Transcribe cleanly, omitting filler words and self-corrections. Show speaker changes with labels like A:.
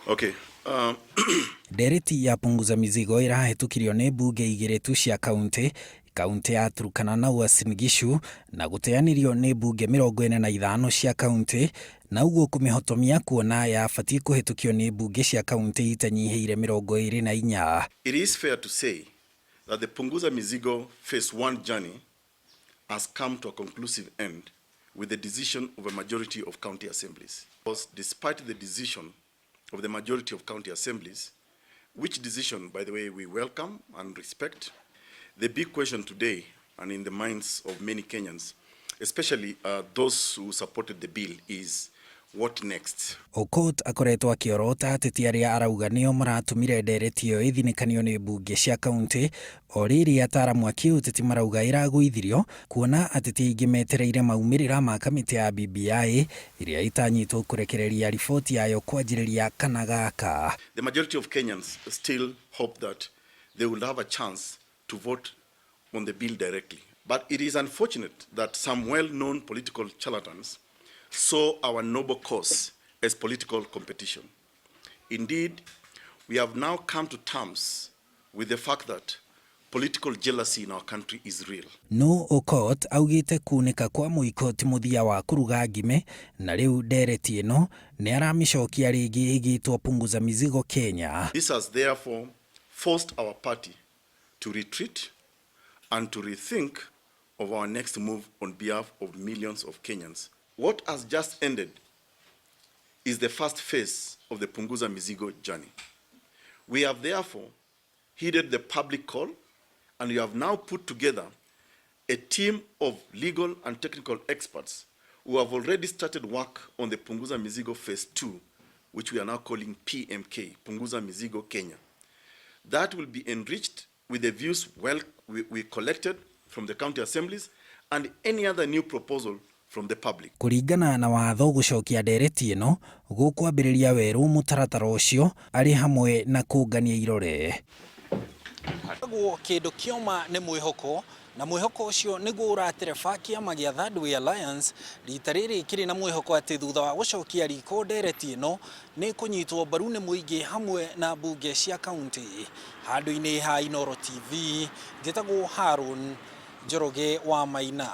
A: Okay.
B: Ndereti ya Punguza Mizigo irahetũkirio nĩ mbunge igĩrĩ tu cia kaunti ya Turkana na Uasin Gishu na guteyanirio nĩ mbunge 45 cia kaunti, na ũguo kũmĩhotomia kuona yabatie kũhetũkio nĩ mbunge cia kaunti itanyiheire 24.
A: It is fair to say that the Punguza Mizigo phase 1 journey has come to a conclusive end with the decision of a majority of county assemblies. Because despite the decision of the majority of county assemblies, which decision, by the way, we welcome and respect, the big question today and in the minds of many Kenyans, especially those who supported the bill, is what next?
B: Aukot akoretwo akiorota ateti aria arauga nio maratumire ndereti ĩyo ĩthinikanio nĩ mbunge cia kaunti, o rĩrĩ ataramu a kiugite marauga ĩragũithirio kuona ateti aingĩ metereire maumirira ma kamĩtĩ ya BBI iria itanyitwo kũrekereria riboti yayo kwanjĩrĩria kana gaka.
A: The majority of Kenyans still hope that they will have a chance to vote on the bill directly. But it is unfortunate that some well-known political charlatans saw our noble cause as political competition. Indeed, we have now come to terms with the fact that political jealousy in our country is real.
B: No Aukot augite kunika kwa muiko ti muthia wa kuruga ngime, na riu ndereti ĩno nĩ aramĩcokia rĩngĩ ĩgĩtwo Punguza Mizigo Kenya.
A: This has therefore forced our party to retreat and to rethink of our next move on behalf of millions of Kenyans. What has just ended is the first phase of the Punguza Mizigo journey. We have therefore heeded the public call, and we have now put together a team of legal and technical experts who have already started work on the Punguza Mizigo phase 2, which we are now calling PMK, Punguza Mizigo Kenya. That will be enriched with the views we collected from the county assemblies and any other new proposal from the public.
B: Kuringana na watho gucokia ndereti ĩno gũkwambĩrĩria werũ mũtaratara ũcio arĩ hamwe na kũngania irore. Kĩndũ kĩoma nĩ mwĩhoko, na mwĩhoko ũcio nĩguo ũratereba Kiama gĩa Third Way Alliance rita rĩrĩ kĩrĩ na mwĩhoko atĩ thutha wa gũcokia riko ndereti ĩno nĩ kũnyitwo mbaru nĩ mũingĩ hamwe na mbunge cia kaunti. Handũ-inĩ ha Inoro TV, njĩtagwo Harun Njoroge wa Maina.